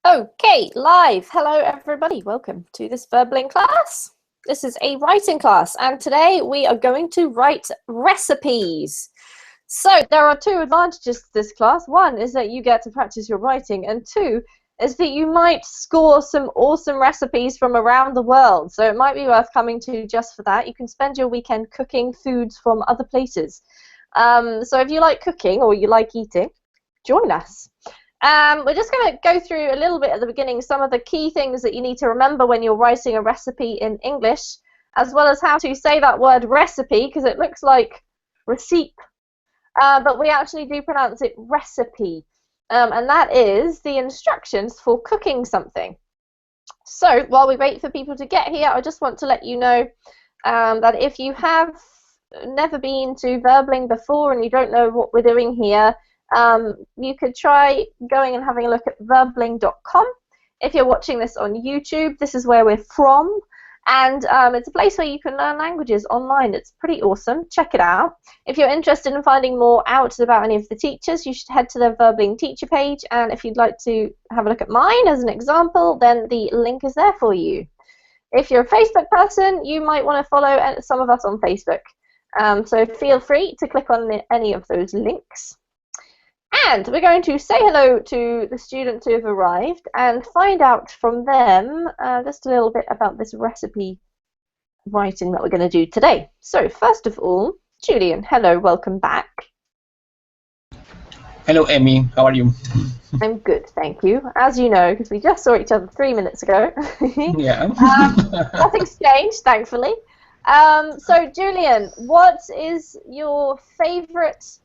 Okay, live. Hello, everybody. Welcome to this Verbling class. This is a writing class, and today we are going to write recipes. So there are two advantages to this class. One is that you get to practice your writing, and two is that you might score some awesome recipes from around the world. So it might be worth coming to just for that. You can spend your weekend cooking foods from other places. So if you like cooking or you like eating, join us. We're just going to go through a little bit at the beginning some of the key things that you need to remember when you're writing a recipe in English, as well as how to say that word recipe, because it looks like receipt, but we actually do pronounce it recipe, and that is the instructions for cooking something. So while we wait for people to get here, I just want to let you know that if you have never been to Verbling before and you don't know what we're doing here, you could try going and having a look at verbling.com. If you're watching this on YouTube, this is where we're from, and it's a place where you can learn languages online. It's pretty awesome. Check it out. If you're interested in finding more out about any of the teachers, you should head to the Verbling teacher page, and if you'd like to have a look at mine as an example, then the link is there for you. If you're a Facebook person, you might want to follow some of us on Facebook. So feel free to click on any of those links. And we're going to say hello to the students who have arrived and find out from them just a little bit about this recipe writing that we're going to do today. So first of all, Julian, hello, welcome back. Hello, Emmy. How are you? I'm good, thank you. As you know, because we just saw each other 3 minutes ago. Yeah. Nothing's changed, thankfully. So, Julian, what is your favourite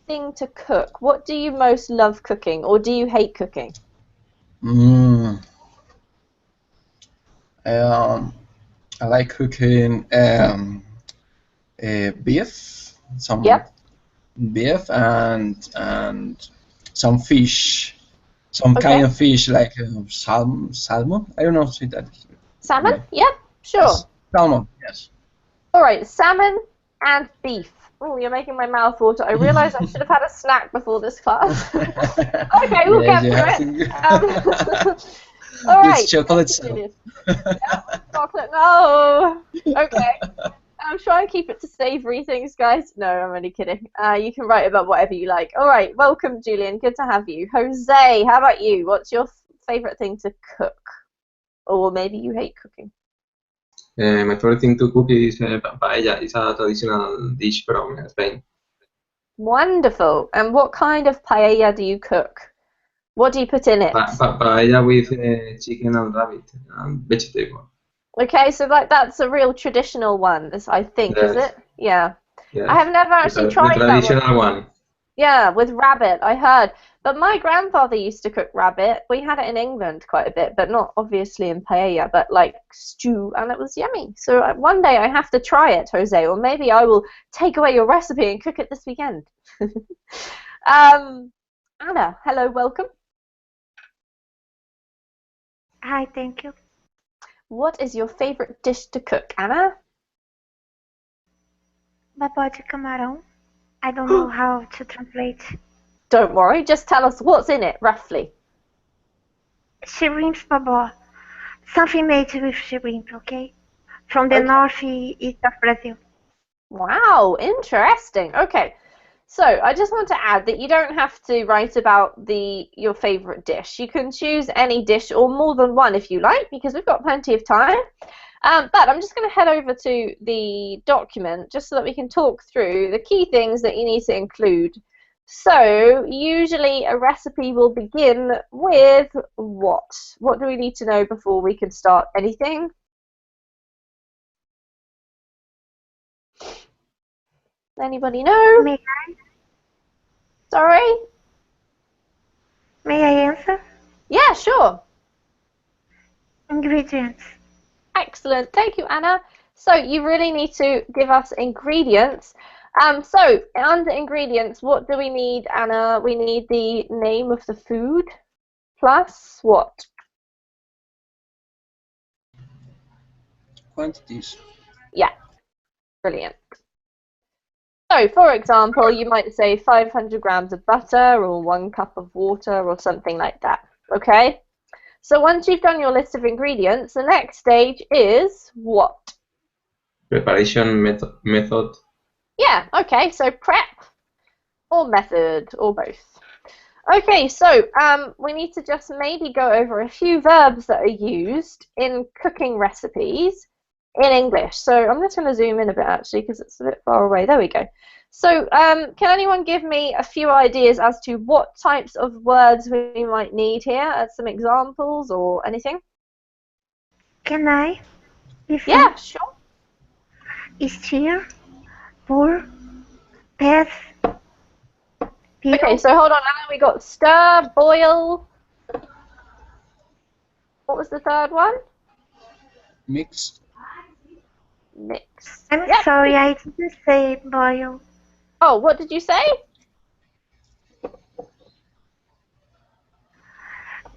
thing to cook? What do you most love cooking, or do you hate cooking? I like cooking beef, some beef and some fish, some kind of fish like salmon. I don't know if that. Salmon? Yeah, sure. Yes. Salmon, yes. All right, salmon and beef. Oh, you're making my mouth water. I realise I should have had a snack before this class. Okay, we'll get through it. All right. It's chocolate. Chocolate, no. Okay. I'm trying to keep it to savoury things, guys. No, I'm only kidding. You can write about whatever you like. All right, welcome, Julian. Good to have you. Jose, how about you? What's your favourite thing to cook? Or maybe you hate cooking? My favorite thing to cook is paella. It's a traditional dish from Spain. Wonderful. And what kind of paella do you cook? What do you put in it? Paella with chicken and rabbit and vegetable. Okay, so that's a real traditional one, I think, yes. Is it? Yeah. Yes. I have never actually tried the traditional one. Yeah, with rabbit, I heard. But my grandfather used to cook rabbit. We had it in England quite a bit, but not obviously in paella, but like stew, and it was yummy. So one day I have to try it, Jose, or maybe I will take away your recipe and cook it this weekend. Anna, hello, welcome. Hi, thank you. What is your favorite dish to cook, Anna? Babá de camarão. I don't know how to translate. Don't worry, just tell us what's in it, roughly. Shrimp babá. Something made with shrimp, okay? From the northeast of Brazil. Wow, interesting. Okay, so I just want to add that you don't have to write about your favorite dish. You can choose any dish or more than one if you like, because we've got plenty of time. But I'm just going to head over to the document just so that we can talk through the key things that you need to include. So usually a recipe will begin with what? What do we need to know before we can start anything? Anybody know? May I? Sorry? May I answer? Yeah, sure. Ingredients. Excellent. Thank you, Anna. So you really need to give us ingredients. So under ingredients, what do we need, Anna? We need the name of the food plus what? Quantities. Yeah. Brilliant. So, for example, you might say 500 grams of butter or 1 cup of water or something like that. Okay. So once you've done your list of ingredients, the next stage is what? Preparation method. Yeah, okay, so prep or method or both. Okay, so we need to just maybe go over a few verbs that are used in cooking recipes in English. So I'm just going to zoom in a bit actually because it's a bit far away. There we go. So can anyone give me a few ideas as to what types of words we might need here? Some examples or anything? Can I? Yeah, sure. Steer, pour, pass, peel. Okay, so hold on. Now we got stir, boil. What was the third one? Mix. Mix. I'm Yep. sorry, I didn't say boil. Oh, what did you say?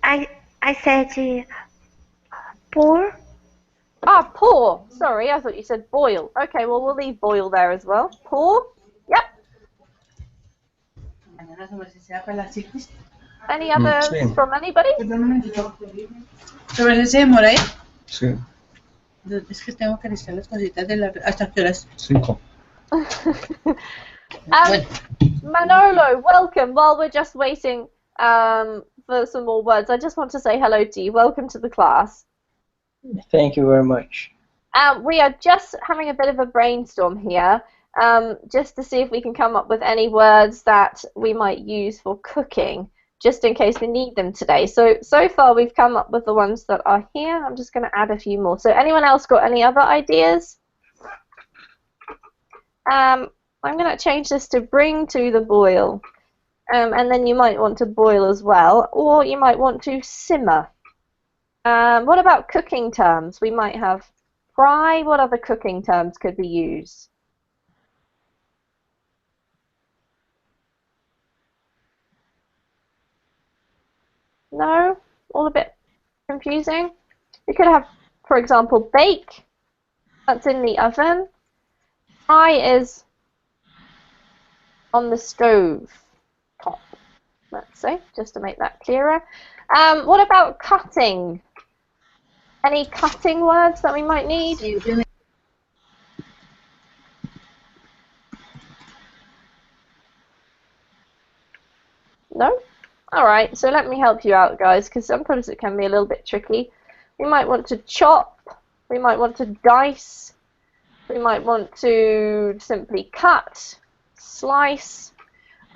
I said pour. Ah, pour. Sorry, I thought you said boil. Okay, well, we'll leave boil there as well. Pour. Yep. Any others Sí. from anybody? ¿Sobre ese Moray? Sí. Es que tengo que listar las cositas de la... ¿Hasta qué horas? 5. Bueno. Manolo, welcome. While we're just waiting for some more words, I just want to say hello to you. Welcome to the class. Thank you very much. We are just having a bit of a brainstorm here, just to see if we can come up with any words that we might use for cooking, just in case we need them today. So far we've come up with the ones that are here. I'm just going to add a few more. So anyone else got any other ideas? I'm going to change this to bring to the boil, and then you might want to boil as well, or you might want to simmer. What about cooking terms? We might have fry. What other cooking terms could be used? No? All a bit confusing? We could have, for example, bake. That's in the oven. Fry is on the stove top, let's say, just to make that clearer. What about cutting? Any cutting words that we might need? No? Alright, so let me help you out, guys, because sometimes it can be a little bit tricky. We might want to chop, we might want to dice, we might want to simply cut, slice.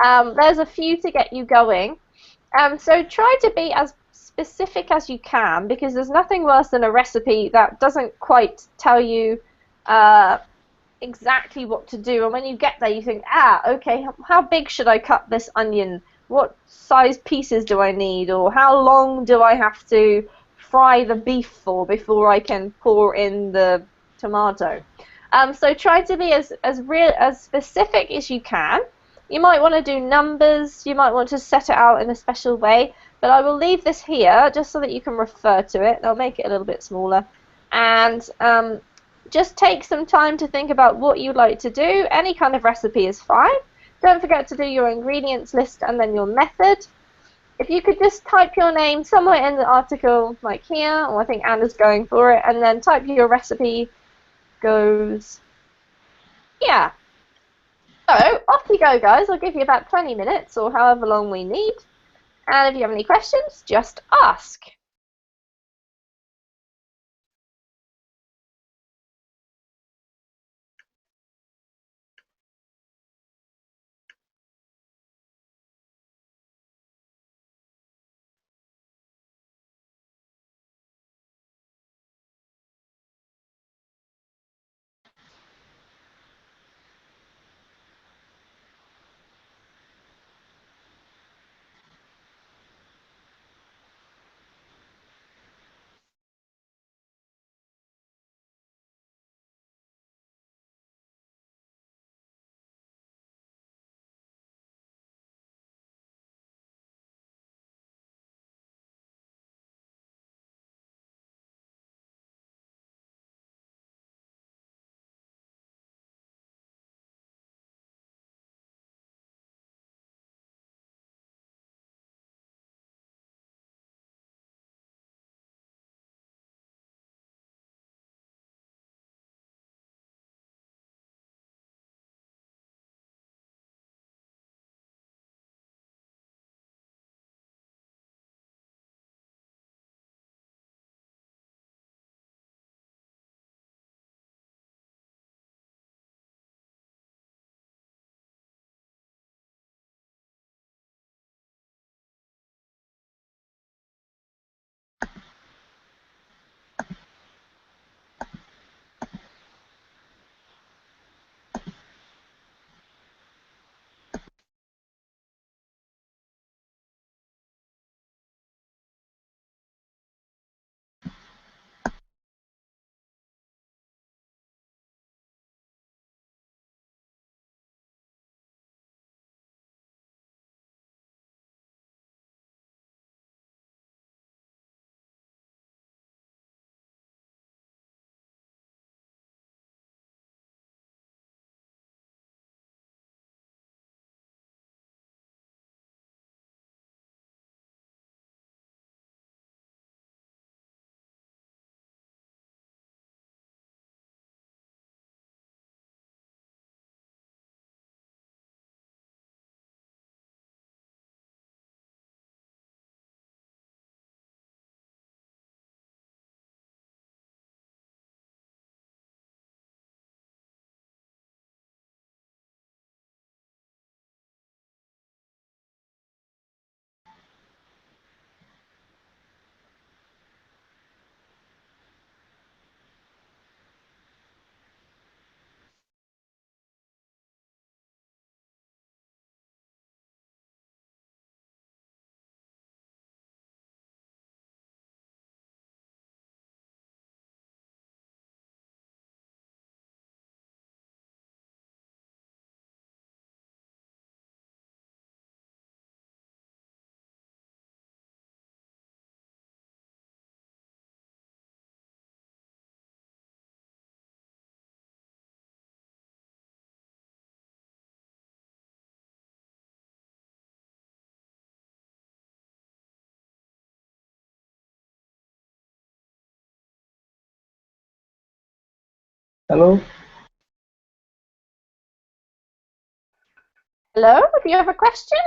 There's a few to get you going. So try to be as specific as you can, because there's nothing worse than a recipe that doesn't quite tell you exactly what to do, and when you get there you think, okay, how big should I cut this onion? What size pieces do I need? Or how long do I have to fry the beef for before I can pour in the tomato? So try to be as specific as you can. You might want to do numbers, you might want to set it out in a special way, but I will leave this here just so that you can refer to it. I'll make it a little bit smaller. And just take some time to think about what you'd like to do. Any kind of recipe is fine. Don't forget to do your ingredients list and then your method. If you could just type your name somewhere in the article, like here, or I think Anna's going for it, and then type your recipe goes. Yeah. So, off you go, guys. I'll give you about 20 minutes or however long we need. And if you have any questions, just ask. Hello? Hello, do you have a question?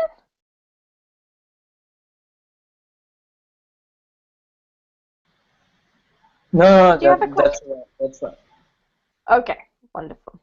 No, Do you have a question? that's right. That's right. Okay, wonderful.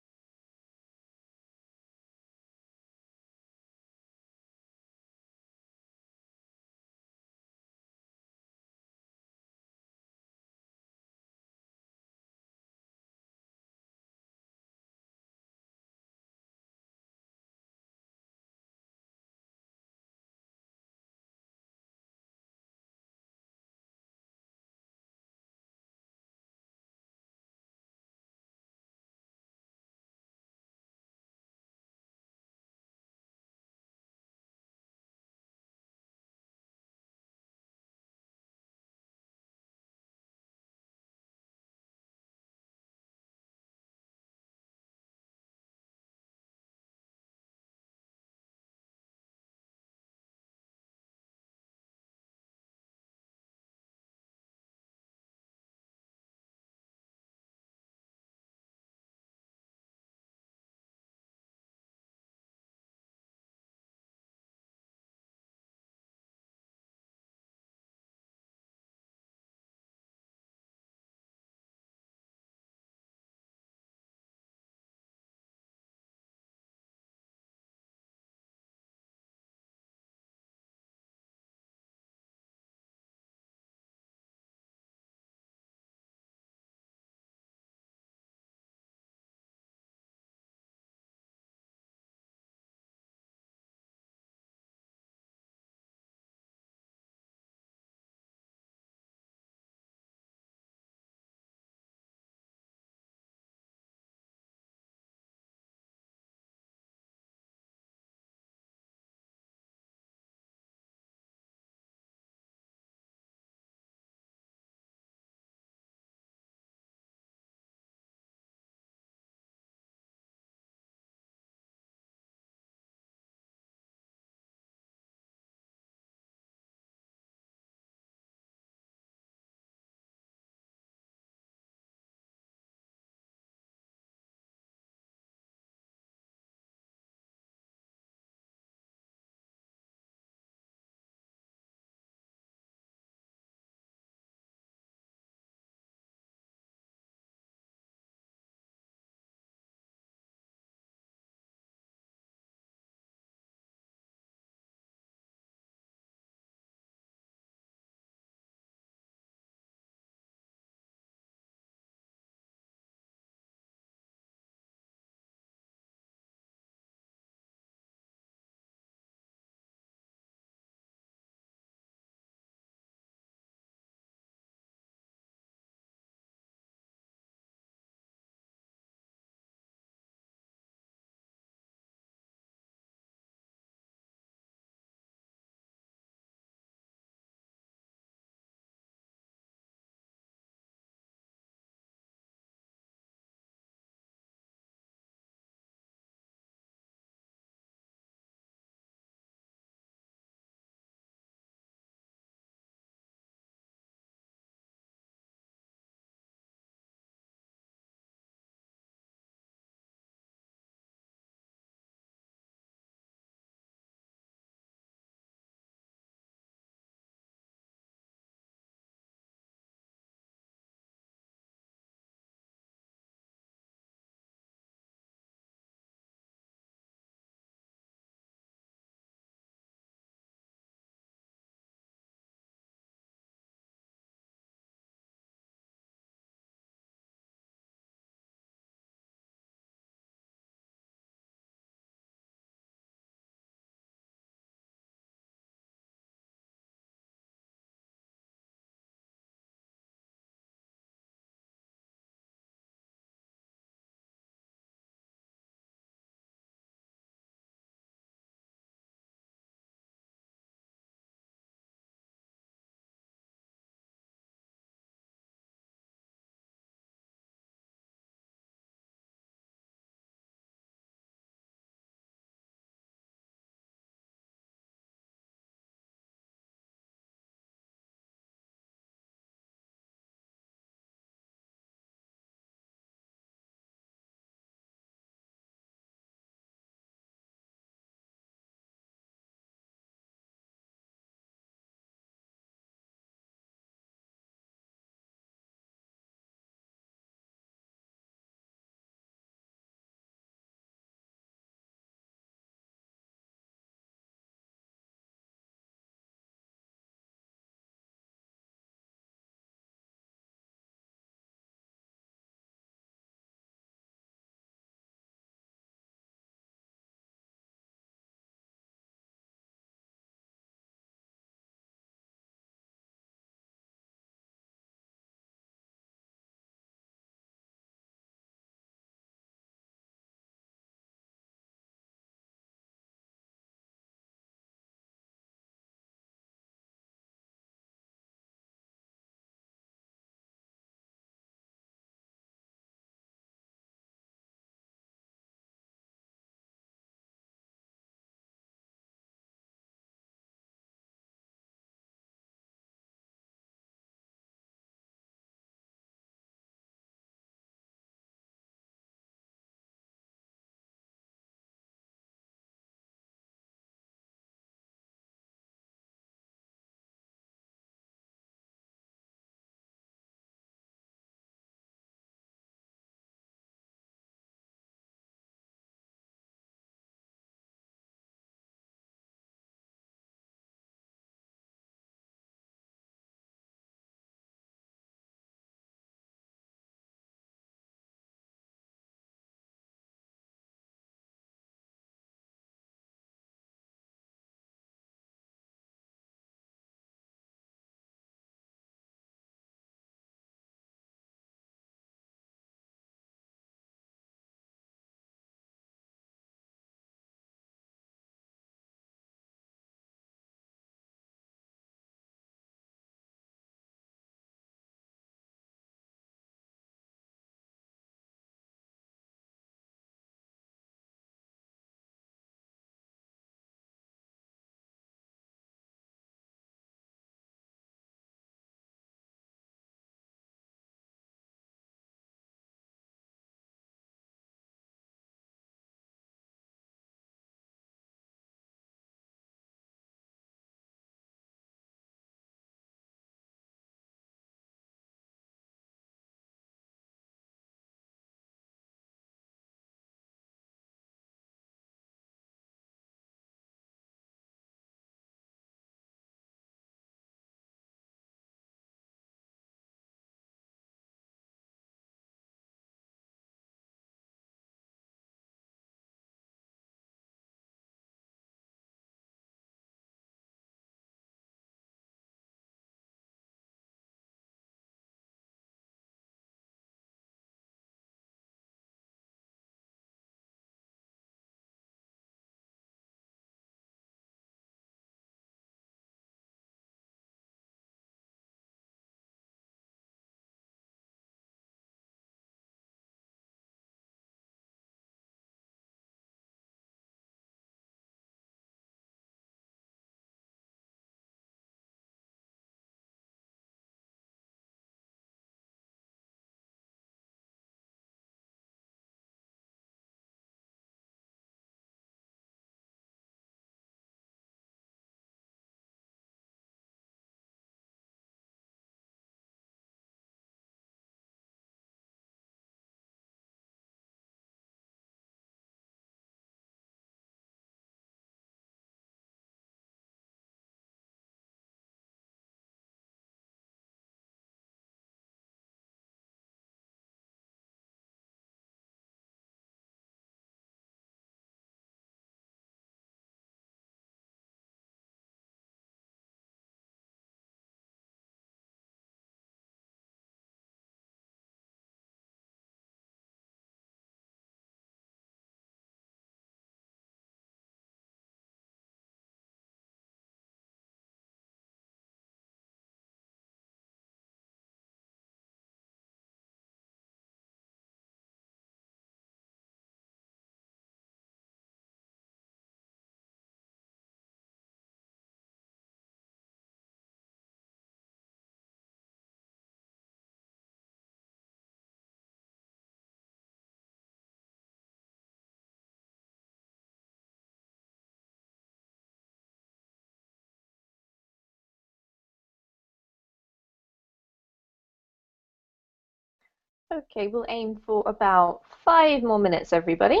Okay, we'll aim for about 5 more minutes, everybody.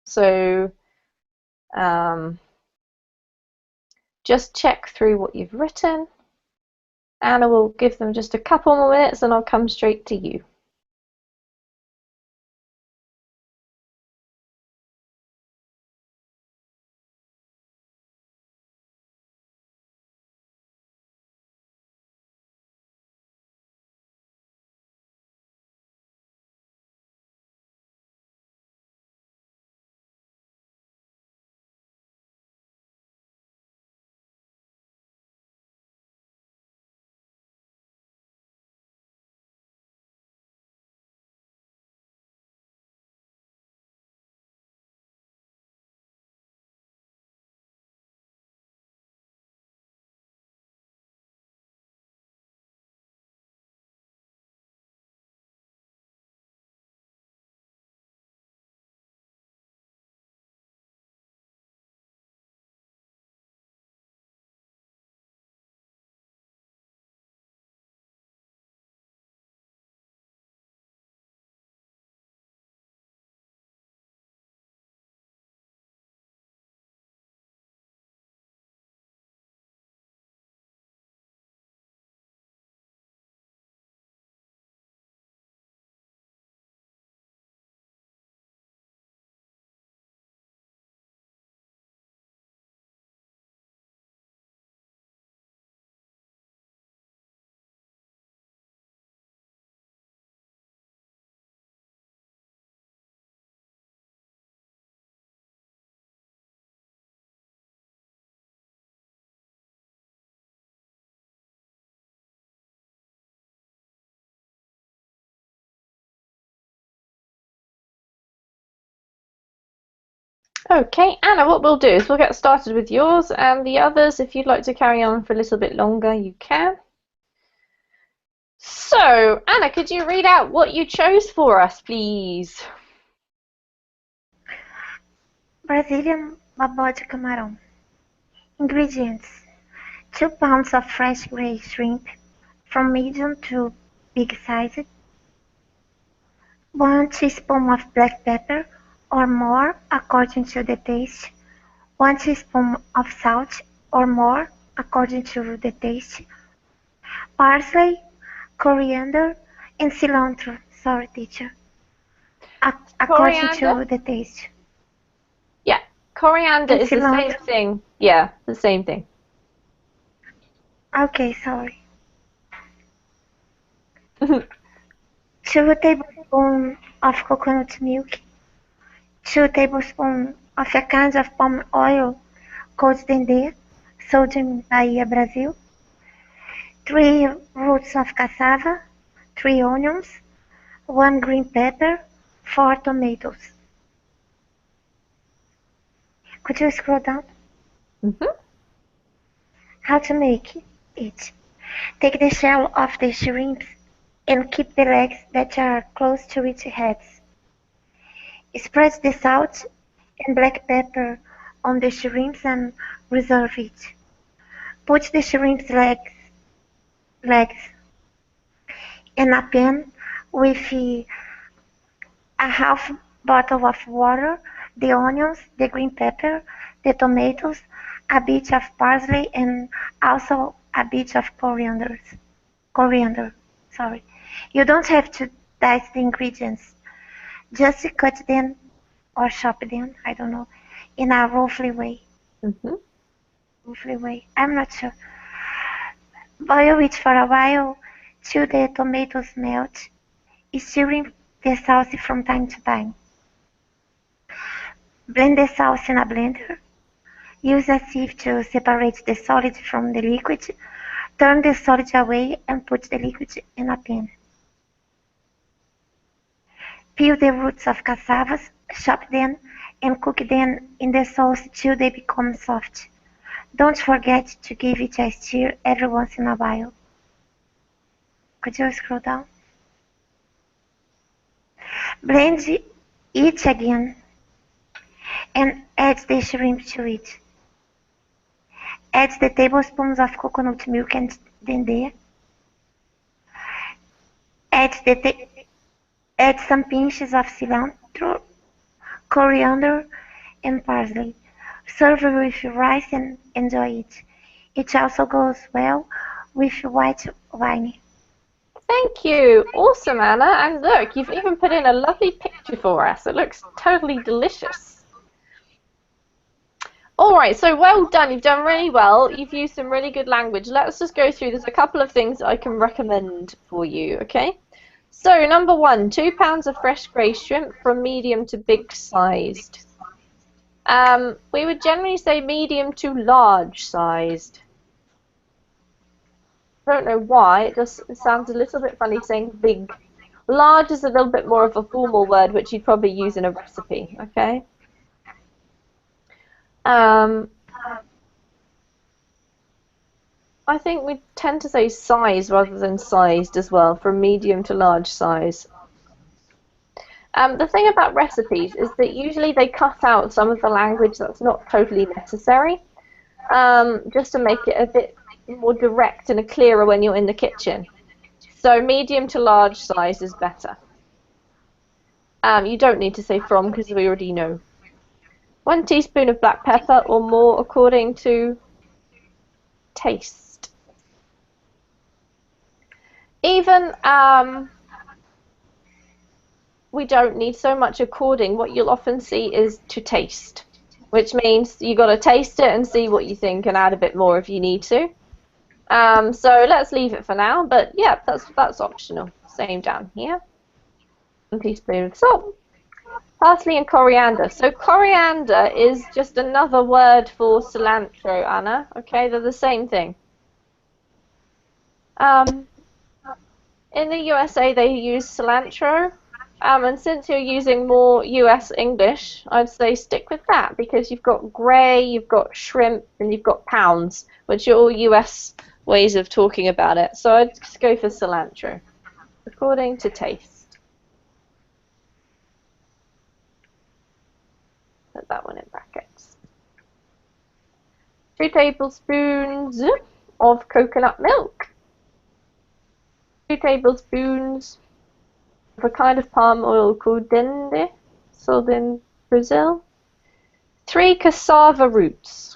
So just check through what you've written. Anna will give them just a couple more minutes and I'll come straight to you. Okay, Anna, what we'll do is we'll get started with yours, and the others, if you'd like to carry on for a little bit longer, you can. So, Anna, could you read out what you chose for us, please? Brazilian babá de camarão. Ingredients: 2 pounds of fresh gray shrimp, from medium to big sized, 1 teaspoon of black pepper, or more according to the taste, 1 teaspoon of salt, or more according to the taste, parsley, coriander, and cilantro. Sorry, teacher. According Coriander? to the taste. Yeah, coriander And is the same cilantro. thing. Yeah, the same thing. Okay, sorry. 2 tablespoons of coconut milk, 2 tablespoons of a kind of palm oil called dendê, sold in Bahia, Brazil, 3 roots of cassava, 3 onions, 1 green pepper, 4 tomatoes. Could you scroll down? How to make it? Take the shell off the shrimps and keep the legs that are close to its heads. Spread the salt and black pepper on the shrimps and reserve it. Put the shrimp's legs in a pan with a half bottle of water, the onions, the green pepper, the tomatoes, a bit of parsley, and also a bit of coriander. You don't have to dice the ingredients. Just cut them or chop them, I don't know, in a roughly way. I'm not sure. Boil it for a while till the tomatoes melt, stirring the sauce from time to time. Blend the sauce in a blender. Use a sieve to separate the solid from the liquid. Turn the solid away and put the liquid in a pan. Peel the roots of cassavas, chop them, and cook them in the sauce till they become soft. Don't forget to give it a stir every once in a while. Could you scroll down? Blend it again and add the shrimp to it. Add the tablespoons of coconut milk and dendê. Add the Add some pinches of cilantro, coriander, and parsley. Serve with rice and enjoy it. It also goes well with white wine. Thank you. Awesome, Anna. And look, you've even put in a lovely picture for us. It looks totally delicious. All right, so well done. You've done really well. You've used some really good language. Let's just go through. There's a couple of things I can recommend for you, okay? So, number 1, 2 pounds of fresh grey shrimp from medium to big sized. We would generally say medium to large sized. I don't know why, it sounds a little bit funny saying big. Large is a little bit more of a formal word which you'd probably use in a recipe, okay? I think we tend to say size rather than sized as well, from medium to large size. The thing about recipes is that usually they cut out some of the language that's not totally necessary, just to make it a bit more direct and clearer when you're in the kitchen. So medium to large size is better. You don't need to say from because we already know. 1 teaspoon of black pepper or more according to taste. Even we don't need so much according. What you'll often see is to taste, which means you got to taste it and see what you think and add a bit more if you need to. So let's leave it for now, but yeah, that's optional. Same down here. 1 teaspoon of salt. Parsley and coriander. So coriander is just another word for cilantro, Anna. Okay, they're the same thing. In the USA, they use cilantro. And since you're using more US English, I'd say stick with that because you've got grey, you've got shrimp, and you've got pounds, which are all US ways of talking about it. So I'd just go for cilantro, according to taste. Put that one in brackets. 2 tablespoons of coconut milk. 2 tablespoons of a kind of palm oil called dende, sold in Brazil. 3 cassava roots.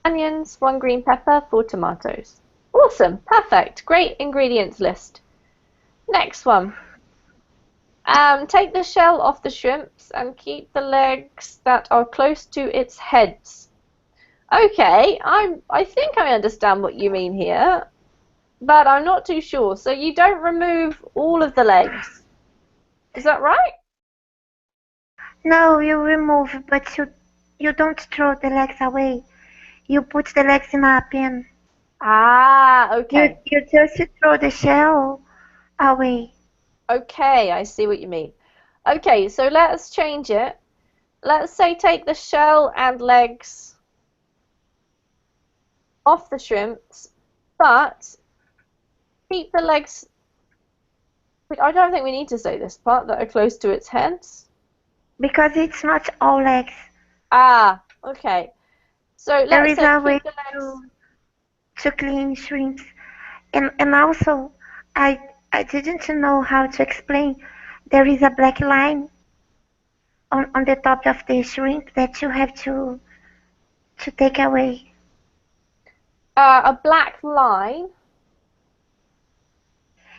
Onions, 1 green pepper, 4 tomatoes. Awesome, perfect, great ingredients list. Next one. Take the shell off the shrimps and keep the legs that are close to its heads. Okay, I think I understand what you mean here, but I'm not too sure. So you don't remove all of the legs. Is that right? No, you remove, but you don't throw the legs away. You put the legs in a pan. Ah, okay. You just throw the shell away. Okay, I see what you mean. Okay, so let's change it. Let's say take the shell and legs off the shrimps, but keep the legs. I don't think we need to say this part, that are close to its heads. Because it's not all legs. Ah, okay. So There let's is say a way keep the legs. to clean shrimps. And also, I didn't know how to explain. There is a black line on the top of the shrimp that you have to take away. A black line.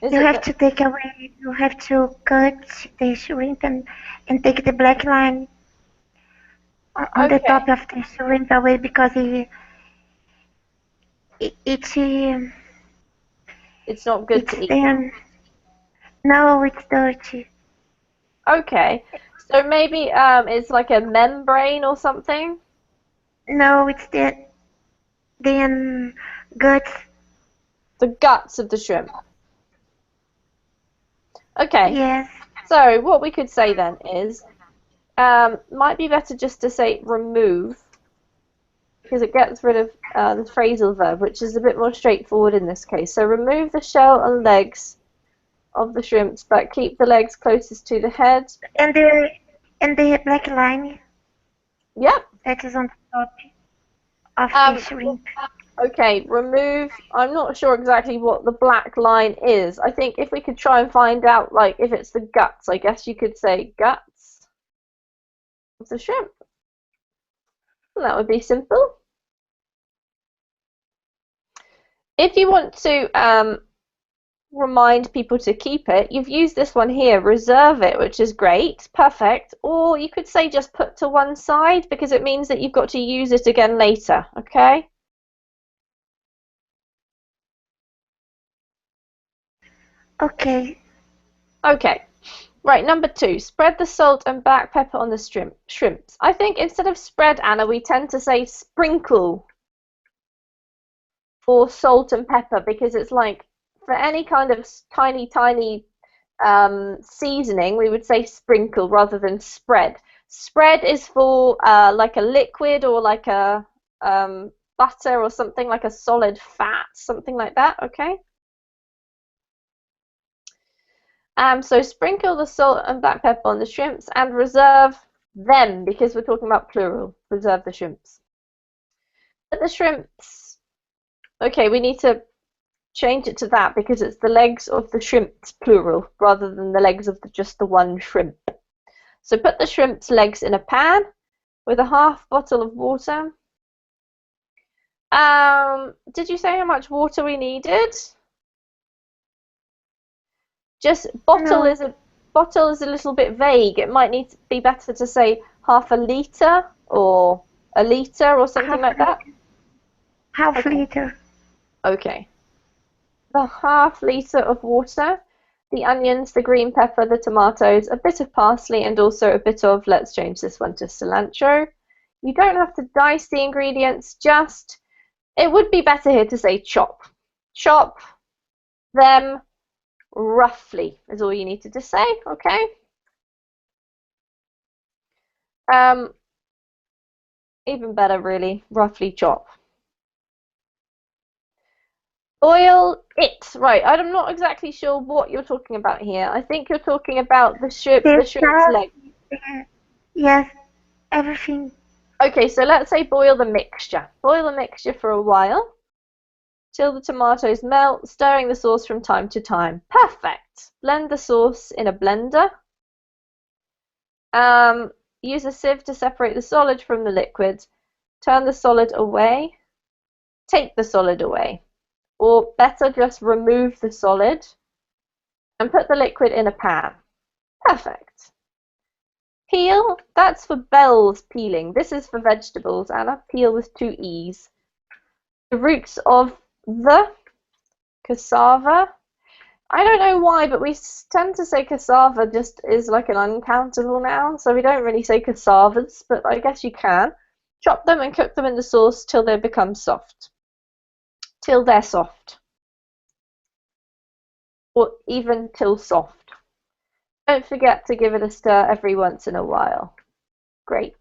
You have to take away. You have to cut the shrimp and take the black line on the top of the shrimp away because it's not good to eat. No, it's dirty. Okay, so maybe it's like a membrane or something? No, it's the guts. The guts of the shrimp. Okay. Yes. So what we could say then is, might be better just to say remove, because it gets rid of the phrasal verb, which is a bit more straightforward in this case. So remove the shell and legs of the shrimps, but keep the legs closest to the head. And the black line. Yep. That is on top of the shrimp. Okay, remove. I'm not sure exactly what the black line is. I think if we could try and find out, like, if it's the guts, I guess you could say guts of the shrimp. And that would be simple. If you want to remind people to keep it, you've used this one here, reserve it, which is great, perfect. Or you could say just put to one side, because it means that you've got to use it again later, okay? Okay. Okay. Right, number 2, spread the salt and black pepper on the shrimps. I think instead of spread, Anna, we tend to say sprinkle for salt and pepper, because it's like, for any kind of tiny seasoning, we would say sprinkle rather than spread. Spread is for like a liquid or like a butter or something, like a solid fat, something like that, okay? So sprinkle the salt and black pepper on the shrimps and reserve them, because we're talking about plural. Reserve the shrimps. But the shrimps, okay, we need to change it to that because it's the legs of the shrimps, plural, rather than the legs of just the one shrimp. So put the shrimp's legs in a pan with a half bottle of water. Did you say how much water we needed? Just bottle is a little bit vague. It might need to be better to say half a liter or a liter or something like that. Half liter. Okay. The half liter of water, the onions, the green pepper, the tomatoes, a bit of parsley, and also a bit of, let's change this one to cilantro. You don't have to dice the ingredients, just, it would be better here to say chop. Chop them roughly is all you needed to say, okay? Even better, really, roughly chop. Boil it. Right, I'm not exactly sure what you're talking about here. I think you're talking about the shrimp's leg. Yes, everything. Okay, so let's say boil the mixture. Boil the mixture for a while till the tomatoes melt, stirring the sauce from time to time. Perfect. Blend the sauce in a blender. Use a sieve to separate the solid from the liquid. Turn the solid away. Take the solid away. Or better, just remove the solid and put the liquid in a pan. Perfect. Peel, that's for bells peeling. This is for vegetables, Anna. Peel with 2 E's. The roots of the cassava. I don't know why, but we tend to say cassava just is like an uncountable noun, so we don't really say cassavas, but I guess you can. Chop them and cook them in the sauce till they become soft. Till they're soft. Or even till soft. Don't forget to give it a stir every once in a while. Great.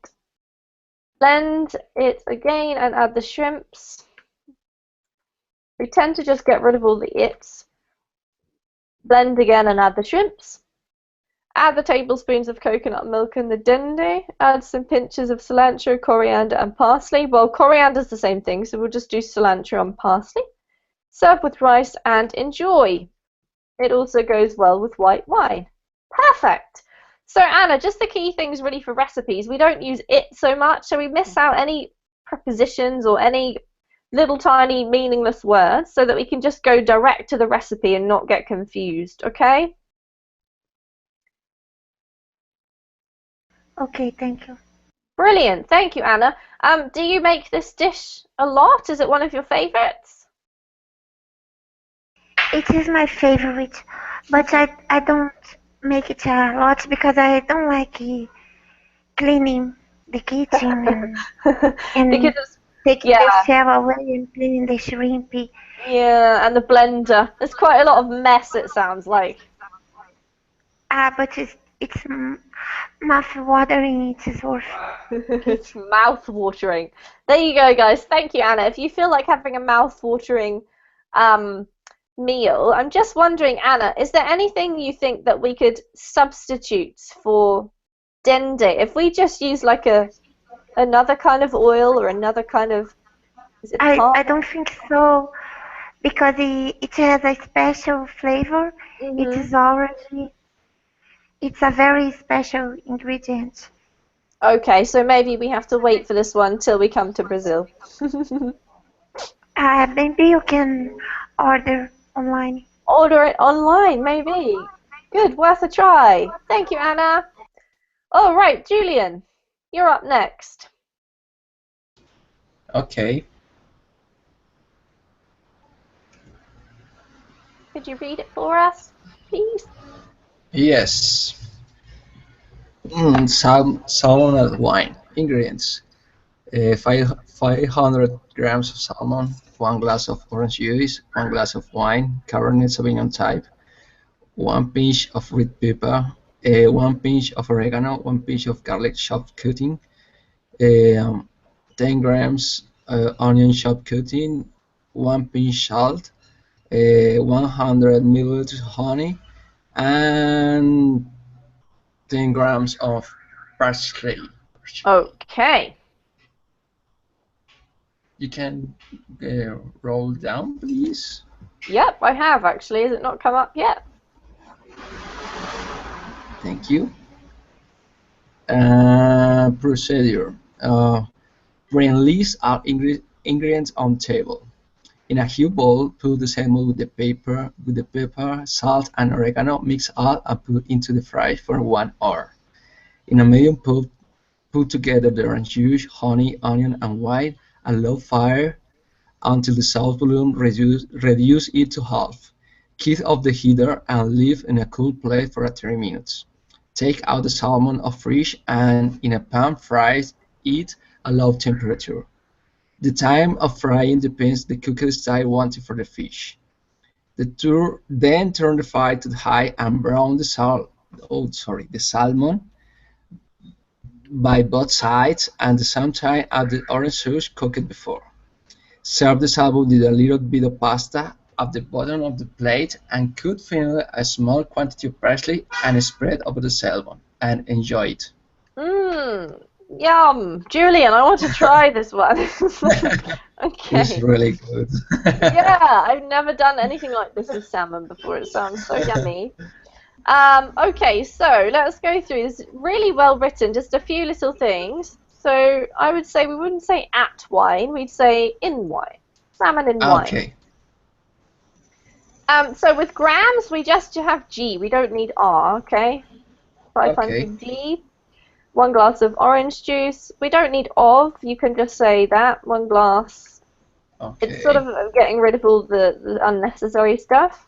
Blend it again and add the shrimps. We tend to just get rid of all the its. Blend again and add the shrimps. Add the tablespoons of coconut milk and the dende. Add some pinches of cilantro, coriander, and parsley. Well, coriander is the same thing, so we'll just do cilantro and parsley. Serve with rice and enjoy. It also goes well with white wine. Perfect. So Anna, just the key things really for recipes. We don't use it so much, so we miss out any prepositions or any little tiny meaningless words so that we can just go direct to the recipe and not get confused, okay? Okay, thank you. Brilliant. Thank you, Anna. Do you make this dish a lot? Is it one of your favorites? It is my favorite, but I don't make it a lot because I don't like cleaning the kitchen and Because it's, taking the shell away and cleaning the shrimp. Yeah, and the blender. There's quite a lot of mess, it sounds like. But it's mouth-watering. It is worth It's mouth-watering. There you go, guys. Thank you, Anna. If you feel like having a mouth-watering meal, I'm just wondering, Anna, is there anything you think that we could substitute for dende? If we just use like another kind of oil or another kind of Is it I don't think so because it has a special flavor. It Mhm. is orangey. It's a very special ingredient. Okay, so maybe we have to wait for this one till we come to Brazil. Maybe you can order online. Order it online, maybe. Good, worth a try. Thank you, Anna. All right, Julian, you're up next. Okay. Could you read it for us, please? Yes. Salmon wine. Ingredients. 500 grams of salmon, 1 glass of orange juice, 1 glass of wine, Cabernet Sauvignon type, 1 pinch of red pepper, 1 pinch of oregano, 1 pinch of garlic chopped cutting, 10 grams onion chopped cutting, 1 pinch salt, 100 milliliters honey, and 10 grams of parsley. Okay. You can roll down, please. Yep, I have actually. Has it not come up yet? Thank you. Procedure. Bring list our ingredients on table. In a huge bowl, put the salmon with the pepper, salt, and oregano. Mix all and put into the fry for 1 hour. In a medium pot, put together the orange juice, honey, onion, and wine at low fire until the salt volume reduce it to half. Keep off the heater and leave in a cool place for 30 minutes. Take out the salmon or fish and in a pan fry it at low temperature. The time of frying depends the cooking style wanted for the fish. Then turn the fire to high and brown the salmon by both sides and at the same time add the orange sauce cooked before. Serve the salmon with a little bit of pasta at the bottom of the plate and cut finally a small quantity of parsley and spread over the salmon and enjoy it. Mmm, yum. Julian, I want to try this one. Okay. It's really good. Yeah, I've never done anything like this with salmon before. It sounds so yummy. Okay, so let's go through this. Really well written, just a few little things. So I would say we wouldn't say at wine, we'd say in wine. Salmon in wine. Okay. So with grams, we just have G. We don't need R, okay? 500 Okay. G. 1 glass of orange juice. We don't need of. You can just say that. 1 glass. Okay. It's sort of getting rid of all the unnecessary stuff.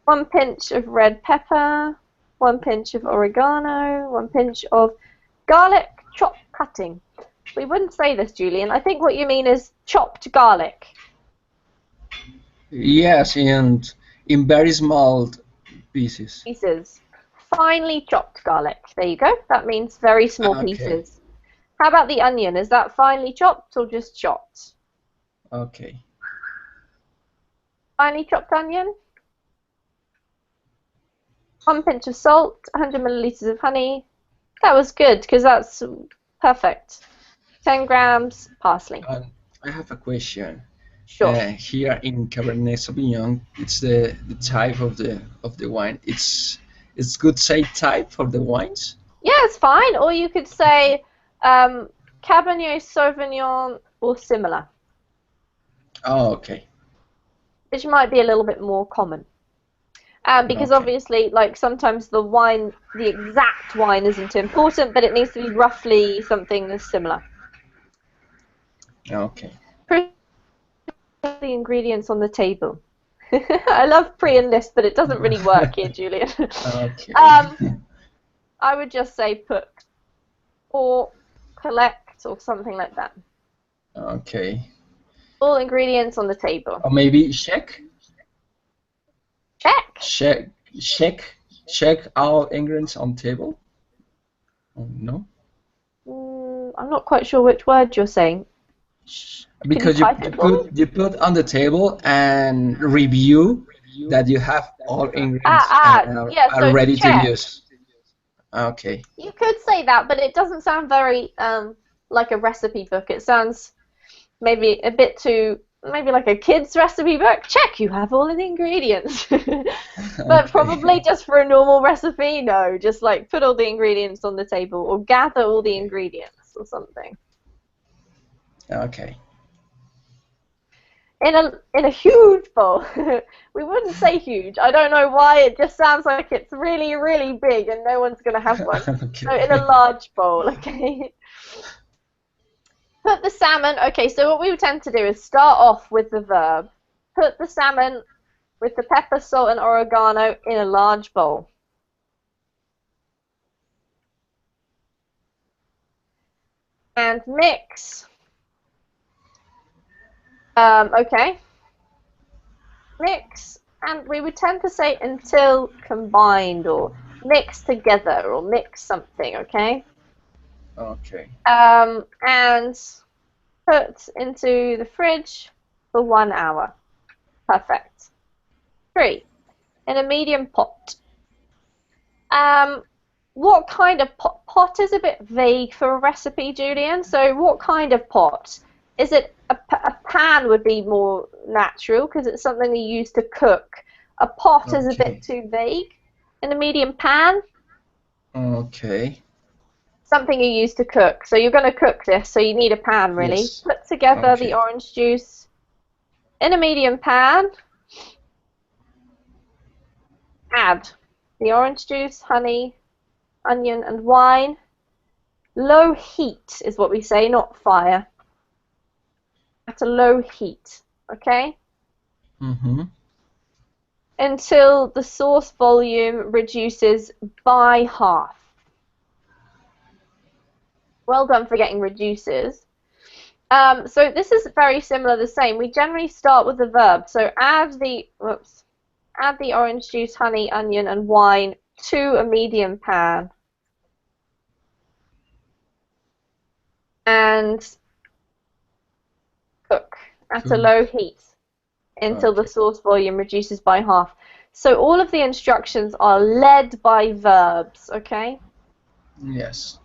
1 pinch of red pepper. 1 pinch of oregano. 1 pinch of garlic chopped cutting. We wouldn't say this, Julian. I think what you mean is chopped garlic. Yes, and in very small pieces. Finely chopped garlic. There you go. That means very small Okay. pieces. How about the onion? Is that finely chopped or just chopped? Okay. Finely chopped onion. 1 pinch of salt. 100 milliliters of honey. That was good because that's perfect. 10 grams parsley. I have a question. Sure. Here in Cabernet Sauvignon, it's the type of the wine. It's good say type for the wines. Yeah, it's fine. Or you could say Cabernet Sauvignon or similar, Oh, okay. which might be a little bit more common. Because Okay. obviously, like sometimes the exact wine isn't important, but it needs to be roughly something that's similar. Okay. The ingredients on the table. I love pre and list, but it doesn't really work here, Julian. Okay. I would just say put or collect or something like that. Okay. All ingredients on the table. Or maybe check all ingredients on table. Oh, no. I'm not quite sure which word you're saying. Because you put on the table and review that you have all ingredients Yeah, so are ready check. to use. Okay. You could say that, but it doesn't sound very like a recipe book. It sounds maybe a bit too, maybe like a kid's recipe book. Check, you have all of the ingredients. But probably just for a normal recipe, no. Just like put all the ingredients on the table or gather all the ingredients or something. Okay. In a huge bowl. We wouldn't say huge. I don't know why. It just sounds like it's really, really big and no one's going to have one. Okay. So in a large bowl, okay? Put the salmon, okay, so what we would tend to do is start off with the verb. Put the salmon with the pepper, salt, and oregano in a large bowl. And mix. Okay. Mix, and we would tend to say until combined, or mix together, or mix something, okay? Okay. And put into the fridge for 1 hour. Perfect. 3. In a medium pot. What kind of pot? Pot is a bit vague for a recipe, Julian. So what kind of pot? Is it a pan would be more natural because it's something you use to cook. A pot is a bit too vague. In a medium pan? Okay. Something you use to cook. So you're going to cook this, so you need a pan, really. Yes. Put together Okay. the orange juice in a medium pan. Add the orange juice, honey, onion, and wine. Low heat is what we say, not fire. At a low heat, okay? Mm-hmm. Until the sauce volume reduces by half. Well done for getting reduces. So this is very similar, the same. We generally start with the verb. So add the orange juice, honey, onion, and wine to a medium pan. And cook at a low heat until the sauce volume reduces by half. So all of the instructions are led by verbs, okay? Yes.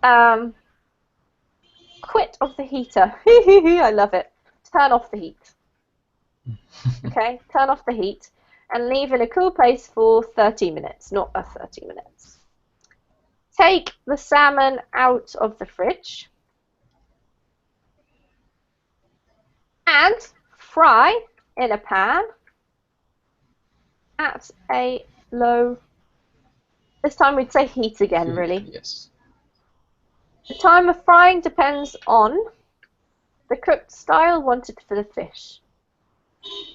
Quit of the heater. I love it. Turn off the heat. Okay, turn off the heat and leave in a cool place for 30 minutes, not 30 minutes. Take the salmon out of the fridge and fry in a pan at a low, this time we'd say heat again, really. Yes. The time of frying depends on the cooked style wanted for the fish.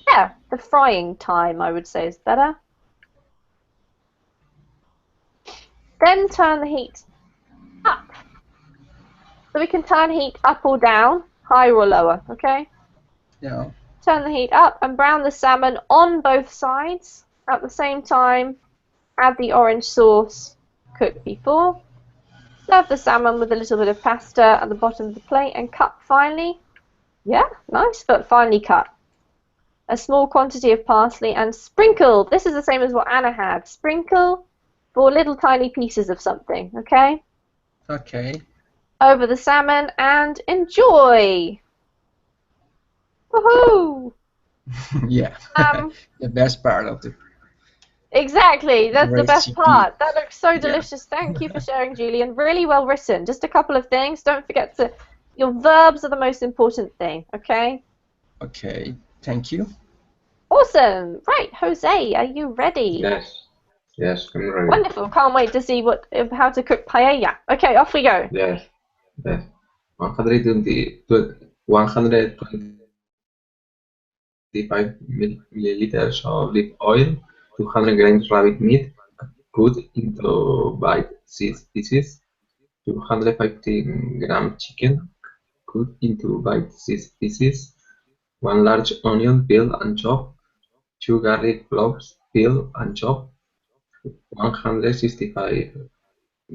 Yeah, the frying time, I would say, is better. Then turn the heat up. So we can turn heat up or down, higher or lower, okay? Yeah. Turn the heat up and brown the salmon on both sides. At the same time, add the orange sauce cooked before. Serve the salmon with a little bit of pasta at the bottom of the plate and cut finely. Yeah, nice, but finely cut. A small quantity of parsley and sprinkle. This is the same as what Anna had. Sprinkle 4 little tiny pieces of something, okay? Okay. Over the salmon and enjoy. Woohoo! Yeah. The best part of the Exactly, that's the best recipe. part. That looks so Yeah. delicious. Thank you for sharing, Julian. Really well written. Just a couple of things. Don't forget to, your verbs are the most important thing, okay? Okay. Thank you. Awesome. Right, Jose, are you ready? Yes. Yes, I'm ready. Wonderful. Can't wait to see how to cook paella. Okay, off we go. Yes. Yes. 125 milliliters of olive oil, 200 grams rabbit meat, cut into bite-sized pieces, 250 grams chicken, cut into bite-sized pieces, 1 large onion peeled and chopped, 2 garlic cloves peeled and chopped, 165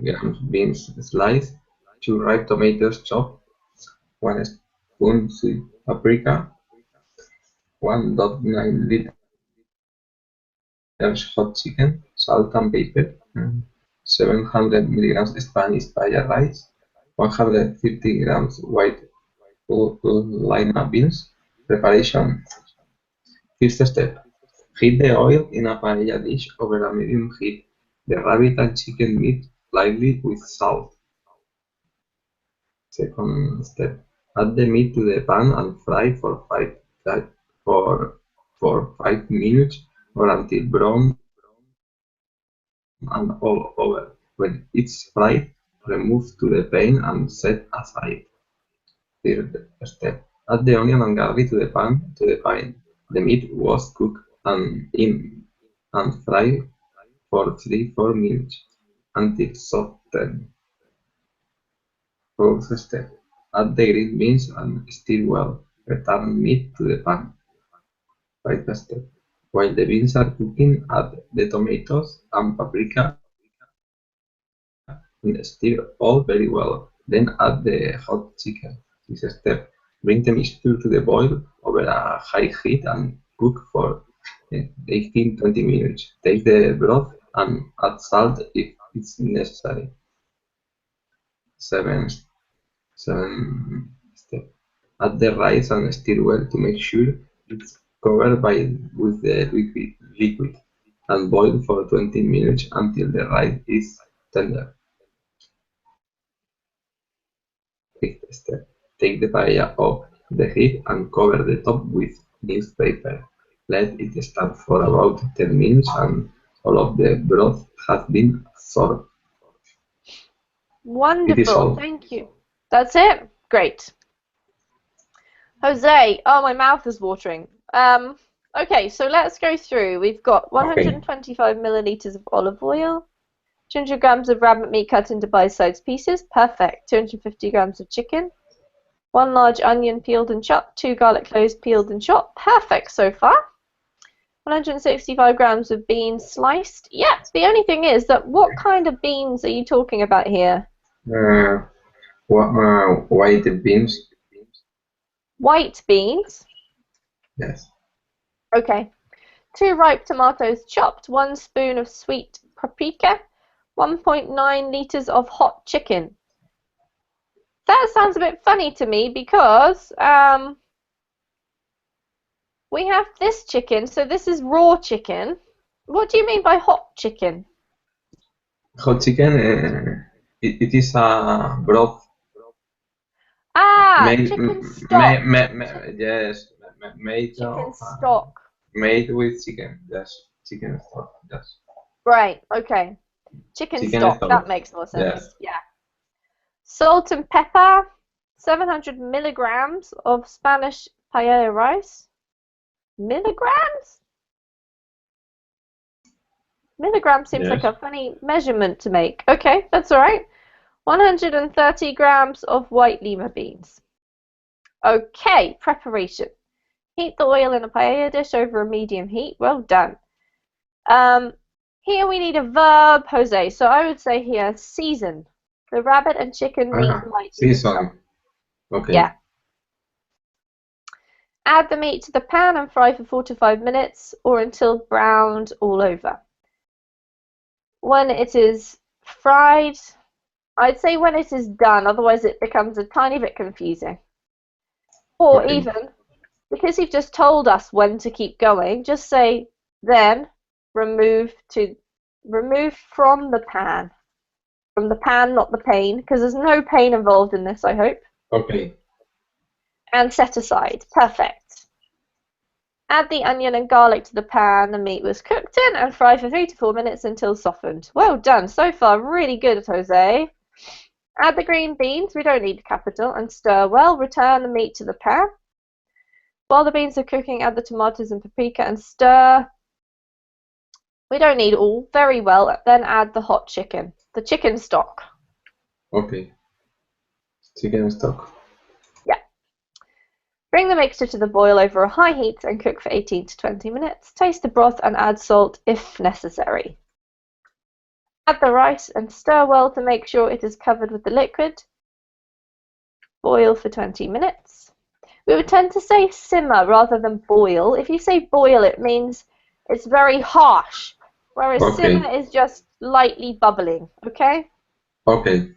grams beans sliced, 2 ripe tomatoes chopped, 1 spoon sweet paprika, 1.9 liters hot chicken, salt and pepper, 700 milligrams Spanish paella rice, 150 grams white lima beans. Preparation. First step. Heat the oil in a paella dish over a medium heat. The rabbit and chicken meat lightly with salt. Second step. Add the meat to the pan and fry for 5 minutes or until brown and all over. When it's fried, remove to the pan and set aside. Third step. Add the onion and garlic to the pan. The meat was cooked and fry for 3-4 minutes until softened. Fourth step. Add the green beans and stir well. Return meat to the pan. Fifth step. While the beans are cooking, add the tomatoes and paprika and stir all very well. Then add the hot chicken. Sixth step. Bring the mixture to the boil over a high heat and cook for 18-20 minutes. Take the broth and add salt if it's necessary. Seventh step. Add the rice and stir well to make sure it's covered with the liquid and boil for 20 minutes until the rice is tender. Eighth step. Take the paella off the heat and cover the top with newspaper. Let it stand for about 10 minutes and all of the broth has been absorbed. Wonderful, thank you. That's it? Great. Jose, oh, my mouth is watering. Okay, so let's go through. We've got 125 milliliters of olive oil, 200 grams of rabbit meat cut into bite-sized pieces. Perfect. 250 grams of chicken, 1 large onion peeled and chopped, 2 garlic cloves peeled and chopped. Perfect so far. 165 grams of beans sliced. Yeah, the only thing is that what kind of beans are you talking about here? White beans. White beans? Yes. Okay. 2 ripe tomatoes chopped, 1 spoon of sweet paprika, 1.9 liters of hot chicken. That sounds a bit funny to me because we have this chicken, so this is raw chicken. What do you mean by hot chicken? Hot chicken, it is a broth. Chicken stock. Yes, made chicken stock. Made with chicken. Yes, chicken stock. Yes. Right. Okay. Chicken stock. That makes more sense. Yes. Yeah. Salt and pepper. 700 milligrams of Spanish paella rice. Milligrams? Milligram seems like a funny measurement to make. Okay, that's all right. 130 grams of white lima beans. Okay, preparation. Heat the oil in a paella dish over a medium heat. Well done. Here we need a verb, Jose. So I would say here, season. The rabbit and chicken meat lightly. Season. Okay. Yeah. Add the meat to the pan and fry for 4 to 5 minutes or until browned all over. When it is fried, I'd say when it is done, otherwise it becomes a tiny bit confusing. Or even, because you've just told us when to keep going, just say then remove from the pan. From the pan, not the pane, because there's no pain involved in this, I hope. Okay. And set aside. Perfect. Add the onion and garlic to the pan the meat was cooked in and fry for 3 to 4 minutes until softened. Well done. So far, really good, Jose. Add the green beans, we don't need capital, and stir well. Return the meat to the pan. While the beans are cooking, add the tomatoes and paprika and stir. We don't need all. Very well. Then add the hot chicken. The chicken stock. Okay. Chicken stock. Yeah. Bring the mixture to the boil over a high heat and cook for 18 to 20 minutes. Taste the broth and add salt if necessary. Add the rice and stir well to make sure it is covered with the liquid. Boil for 20 minutes. We would tend to say simmer rather than boil. If you say boil, it means it's very harsh, whereas simmer is just lightly bubbling, okay? Okay.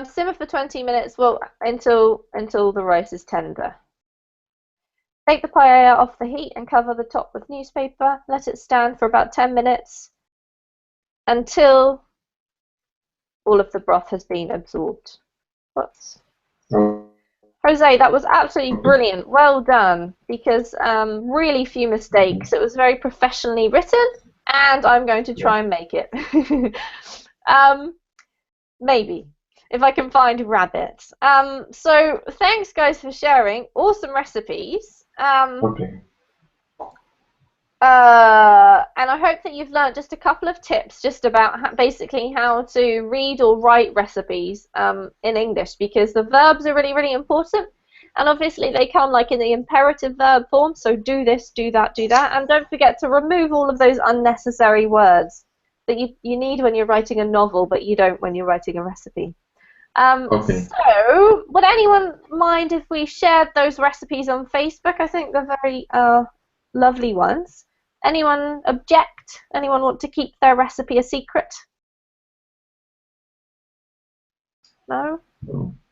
Simmer for 20 minutes, well, until the rice is tender. Take the paella off the heat and cover the top with newspaper. Let it stand for about 10 minutes until all of the broth has been absorbed. Whoops. Jose, that was absolutely brilliant. Well done, because really few mistakes. It was very professionally written, and I'm going to try and make it. Maybe, if I can find rabbits. So thanks, guys, for sharing. Awesome recipes. Okay. And I hope that you've learned just a couple of tips just about basically how to read or write recipes in English, because the verbs are really, really important, and obviously they come like in the imperative verb form, so do this, do that, and don't forget to remove all of those unnecessary words that you need when you're writing a novel, but you don't when you're writing a recipe. Okay. So, would anyone mind if we shared those recipes on Facebook? I think they're very lovely ones. Anyone object? Anyone want to keep their recipe a secret? No?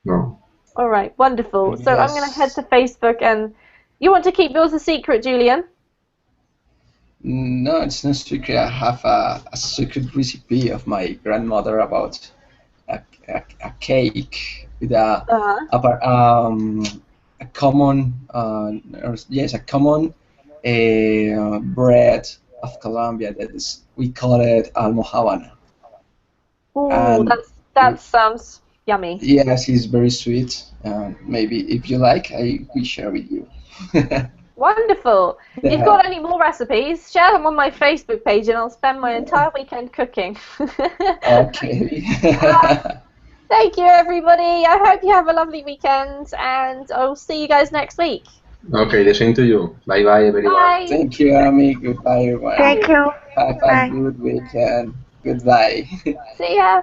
No. All right, wonderful. So I'm going to head to Facebook, and you want to keep yours a secret, Julian? No, it's not secret. I have a secret recipe of my grandmother about a cake with a common a common bread of Colombia that is, we call it almojábana. Ooh, that sounds yummy. Yes, it's very sweet. Maybe if you like, we share with you. Wonderful. If you've got any more recipes, share them on my Facebook page, and I'll spend my entire weekend cooking. Okay. Thank you, everybody. I hope you have a lovely weekend, and I'll see you guys next week. Okay, the same to you. Bye bye, everyone. Bye. Thank you, Amy. Goodbye, everyone. Thank you. Have Bye. a good weekend. Goodbye. See ya.